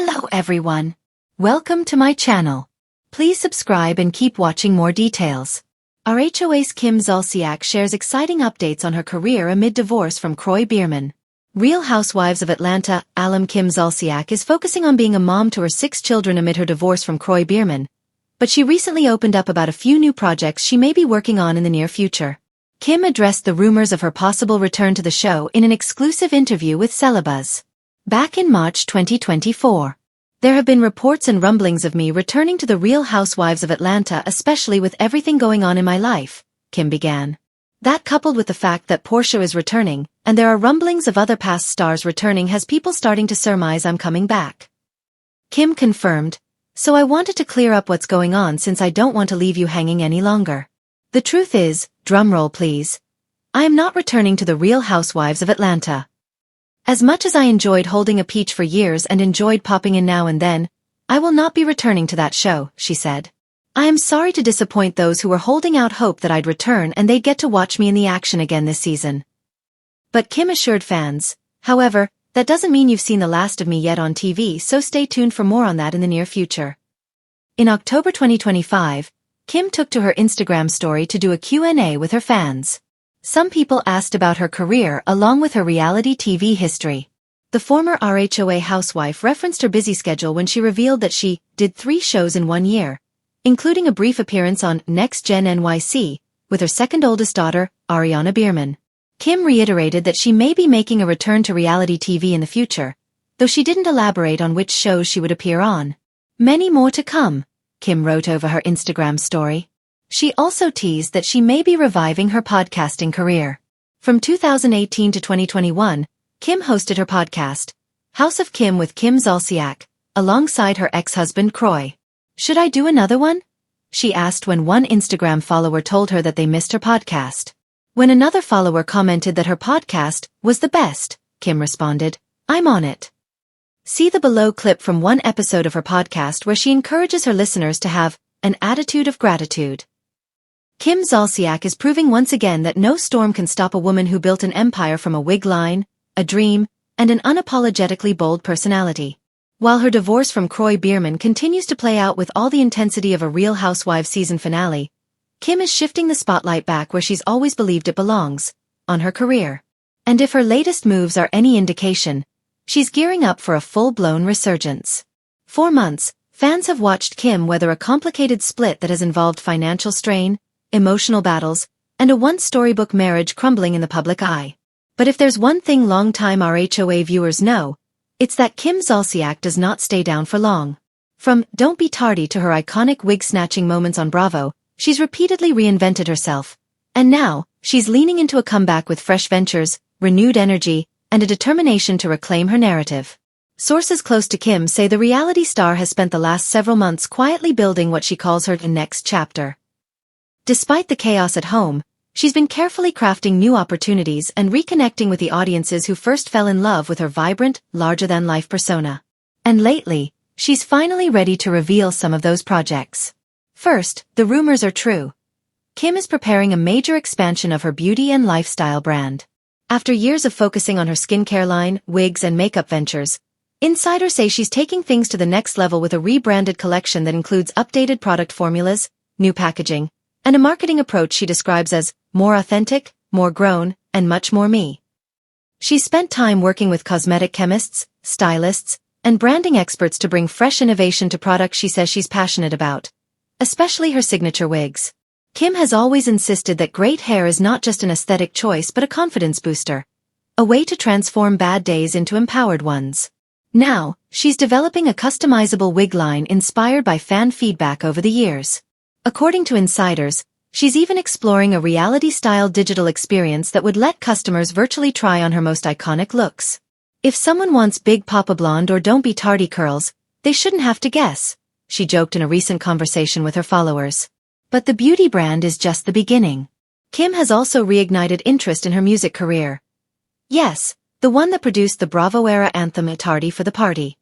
Hello everyone. Welcome to my channel. Please subscribe and keep watching more details. RHOA's Kim Zolciak shares exciting updates on her career amid divorce from Kroy Biermann. Real Housewives of Atlanta alum Kim Zolciak is focusing on being a mom to her 6 children amid her divorce from Kroy Biermann, but she recently opened up about a few new projects she may be working on in the near future. Kim addressed the rumors of her possible return to the show in an exclusive interview with Celebuzz. Back in March 2024. There have been reports and rumblings of me returning to the Real Housewives of Atlanta, especially with everything going on in my life, Kim began. That, coupled with the fact that Portia is returning, and there are rumblings of other past stars returning, has people starting to surmise I'm coming back. Kim confirmed, "So I wanted to clear up what's going on since I don't want to leave you hanging any longer. The truth is, drumroll please, I am not returning to the Real Housewives of Atlanta. As much as I enjoyed holding a peach for years and enjoyed popping in now and then, I will not be returning to that show," she said. "I am sorry to disappoint those who were holding out hope that I'd return and they'd get to watch me in the action again this season." But Kim assured fans, "However, that doesn't mean you've seen the last of me yet on TV, so stay tuned for more on that in the near future." In October 2025, Kim took to her Instagram story to do a Q&A with her fans. Some people asked about her career along with her reality TV history. The former RHOA housewife referenced her busy schedule when she revealed that she did 3 shows in 1 year, including a brief appearance on Next Gen NYC with her second oldest daughter, Ariana Biermann. Kim reiterated that she may be making a return to reality TV in the future, though she didn't elaborate on which shows she would appear on. "Many more to come," Kim wrote over her Instagram story. She also teased that she may be reviving her podcasting career. From 2018 to 2021, Kim hosted her podcast, House of Kim with Kim Zolciak, alongside her ex-husband Kroy. "Should I do another one?" she asked when one Instagram follower told her that they missed her podcast. When another follower commented that her podcast was the best, Kim responded, "I'm on it." See the below clip from one episode of her podcast where she encourages her listeners to have an attitude of gratitude. Kim Zolciak is proving once again that no storm can stop a woman who built an empire from a wig line, a dream, and an unapologetically bold personality. While her divorce from Kroy Biermann continues to play out with all the intensity of a Real Housewives season finale, Kim is shifting the spotlight back where she's always believed it belongs, on her career. And if her latest moves are any indication, she's gearing up for a full-blown resurgence. For months, fans have watched Kim weather a complicated split that has involved financial strain, emotional battles, and a once storybook marriage crumbling in the public eye. But if there's one thing long-time RHOA viewers know, it's that Kim Zolciak does not stay down for long. From "Don't Be Tardy" to her iconic wig-snatching moments on Bravo, she's repeatedly reinvented herself. And now, she's leaning into a comeback with fresh ventures, renewed energy, and a determination to reclaim her narrative. Sources close to Kim say the reality star has spent the last several months quietly building what she calls her next chapter. Despite the chaos at home, she's been carefully crafting new opportunities and reconnecting with the audiences who first fell in love with her vibrant, larger-than-life persona. And lately, she's finally ready to reveal some of those projects. First, the rumors are true. Kim is preparing a major expansion of her beauty and lifestyle brand. After years of focusing on her skincare line, wigs and makeup ventures, insiders say she's taking things to the next level with a rebranded collection that includes updated product formulas, new packaging, and a marketing approach she describes as more authentic, more grown, and much more me. She's spent time working with cosmetic chemists, stylists, and branding experts to bring fresh innovation to products she says she's passionate about, especially her signature wigs. Kim has always insisted that great hair is not just an aesthetic choice but a confidence booster, a way to transform bad days into empowered ones. Now, she's developing a customizable wig line inspired by fan feedback over the years. According to insiders, she's even exploring a reality-style digital experience that would let customers virtually try on her most iconic looks. "If someone wants big Papa Blonde or Don't Be Tardy curls, they shouldn't have to guess," she joked in a recent conversation with her followers. But the beauty brand is just the beginning. Kim has also reignited interest in her music career. Yes, the one that produced the Bravo-era anthem "Tardy for the Party."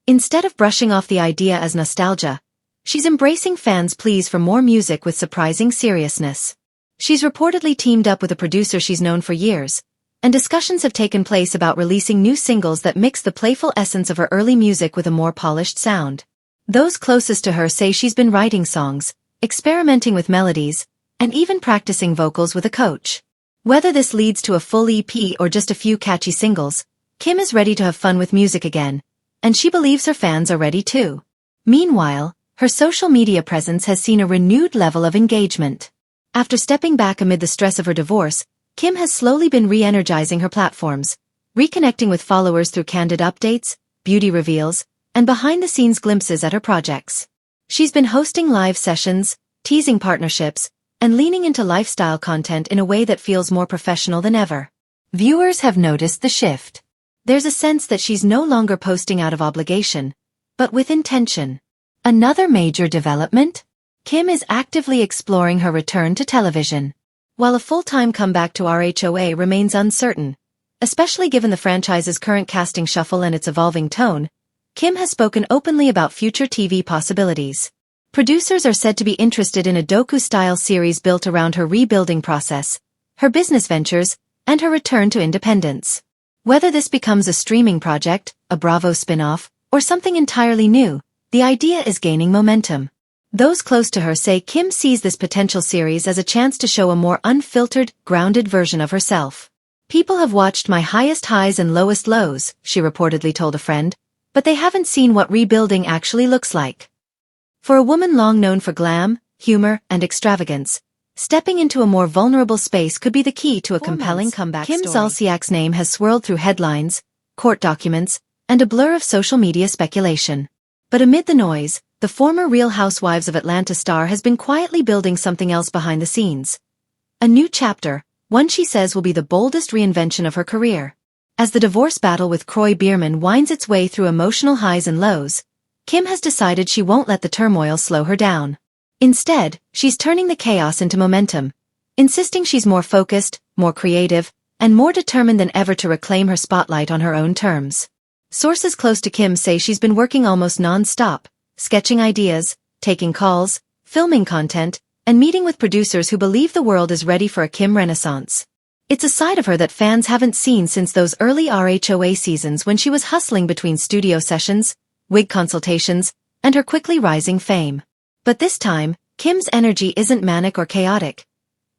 Instead of brushing off the idea as nostalgia, she's embracing fans' pleas for more music with surprising seriousness. She's reportedly teamed up with a producer she's known for years, and discussions have taken place about releasing new singles that mix the playful essence of her early music with a more polished sound. Those closest to her say she's been writing songs, experimenting with melodies, and even practicing vocals with a coach. Whether this leads to a full EP or just a few catchy singles, Kim is ready to have fun with music again, and she believes her fans are ready too. Meanwhile, her social media presence has seen a renewed level of engagement. After stepping back amid the stress of her divorce, Kim has slowly been re-energizing her platforms, reconnecting with followers through candid updates, beauty reveals, and behind-the-scenes glimpses at her projects. She's been hosting live sessions, teasing partnerships, and leaning into lifestyle content in a way that feels more professional than ever. Viewers have noticed the shift. There's a sense that she's no longer posting out of obligation, but with intention. Another major development? Kim is actively exploring her return to television. While a full-time comeback to RHOA remains uncertain, especially given the franchise's current casting shuffle and its evolving tone, Kim has spoken openly about future TV possibilities. Producers are said to be interested in a docu-style series built around her rebuilding process, her business ventures, and her return to independence. Whether this becomes a streaming project, a Bravo spin-off, or something entirely new, the idea is gaining momentum. Those close to her say Kim sees this potential series as a chance to show a more unfiltered, grounded version of herself. "People have watched my highest highs and lowest lows," she reportedly told a friend, "but they haven't seen what rebuilding actually looks like." For a woman long known for glam, humor, and extravagance, stepping into a more vulnerable space could be the key to a compelling comeback story. Kim Zolciak's name has swirled through headlines, court documents, and a blur of social media speculation. But amid the noise, the former Real Housewives of Atlanta star has been quietly building something else behind the scenes. A new chapter, one she says will be the boldest reinvention of her career. As the divorce battle with Kroy Biermann winds its way through emotional highs and lows, Kim has decided she won't let the turmoil slow her down. Instead, she's turning the chaos into momentum, insisting she's more focused, more creative, and more determined than ever to reclaim her spotlight on her own terms. Sources close to Kim say she's been working almost non-stop, sketching ideas, taking calls, filming content, and meeting with producers who believe the world is ready for a Kim renaissance. It's a side of her that fans haven't seen since those early RHOA seasons when she was hustling between studio sessions, wig consultations, and her quickly rising fame. But this time, Kim's energy isn't manic or chaotic.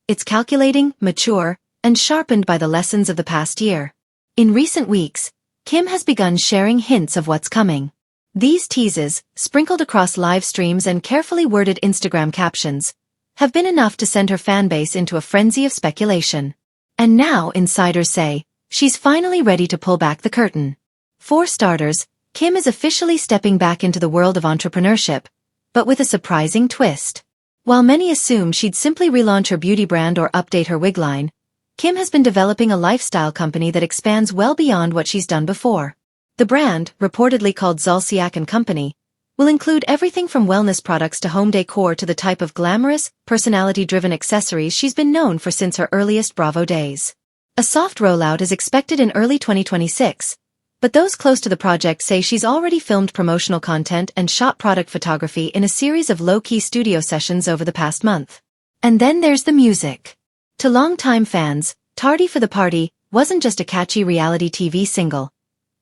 It's calculating, mature, and sharpened by the lessons of the past year. In recent weeks, Kim has begun sharing hints of what's coming. These teases, sprinkled across live streams and carefully worded Instagram captions, have been enough to send her fanbase into a frenzy of speculation. And now, insiders say, she's finally ready to pull back the curtain. For starters, Kim is officially stepping back into the world of entrepreneurship, but with a surprising twist. While many assume she'd simply relaunch her beauty brand or update her wig line, Kim has been developing a lifestyle company that expands well beyond what she's done before. The brand, reportedly called Zolciak & Company, will include everything from wellness products to home decor to the type of glamorous, personality-driven accessories she's been known for since her earliest Bravo days. A soft rollout is expected in early 2026, but those close to the project say she's already filmed promotional content and shot product photography in a series of low-key studio sessions over the past month. And then there's the music. To longtime fans, "Tardy for the Party" wasn't just a catchy reality TV single.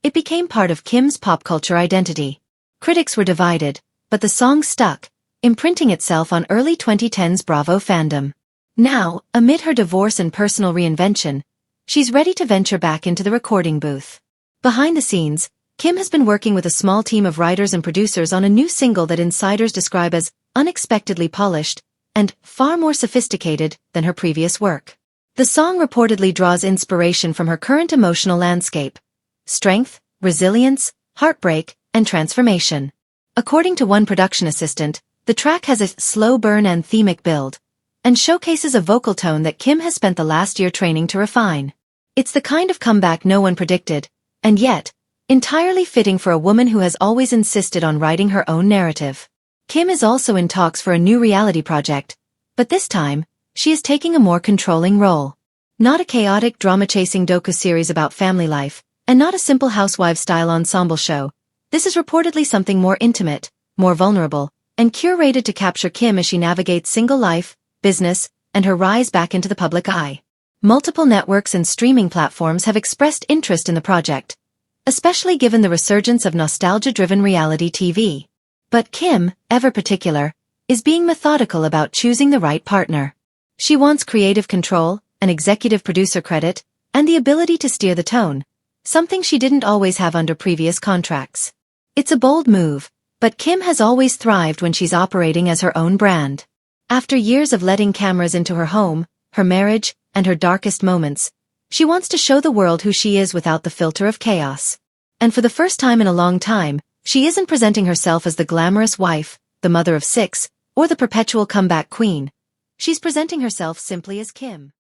It became part of Kim's pop culture identity. Critics were divided, but the song stuck, imprinting itself on early 2010s Bravo fandom. Now, amid her divorce and personal reinvention, she's ready to venture back into the recording booth. Behind the scenes, Kim has been working with a small team of writers and producers on a new single that insiders describe as unexpectedly polished and far more sophisticated than her previous work. The song reportedly draws inspiration from her current emotional landscape: strength, resilience, heartbreak, and transformation. According to one production assistant, the track has a slow burn and themic build, and showcases a vocal tone that Kim has spent the last year training to refine. It's the kind of comeback no one predicted, and yet, entirely fitting for a woman who has always insisted on writing her own narrative. Kim is also in talks for a new reality project, but this time, she is taking a more controlling role. Not a chaotic drama-chasing docu-series about family life, and not a simple housewife-style ensemble show. This is reportedly something more intimate, more vulnerable, and curated to capture Kim as she navigates single life, business, and her rise back into the public eye. Multiple networks and streaming platforms have expressed interest in the project, especially given the resurgence of nostalgia-driven reality TV. But Kim, ever particular, is being methodical about choosing the right partner. She wants creative control, an executive producer credit, and the ability to steer the tone, something she didn't always have under previous contracts. It's a bold move, but Kim has always thrived when she's operating as her own brand. After years of letting cameras into her home, her marriage, and her darkest moments, she wants to show the world who she is without the filter of chaos. And for the first time in a long time, she isn't presenting herself as the glamorous wife, the mother of 6, or the perpetual comeback queen. She's presenting herself simply as Kim.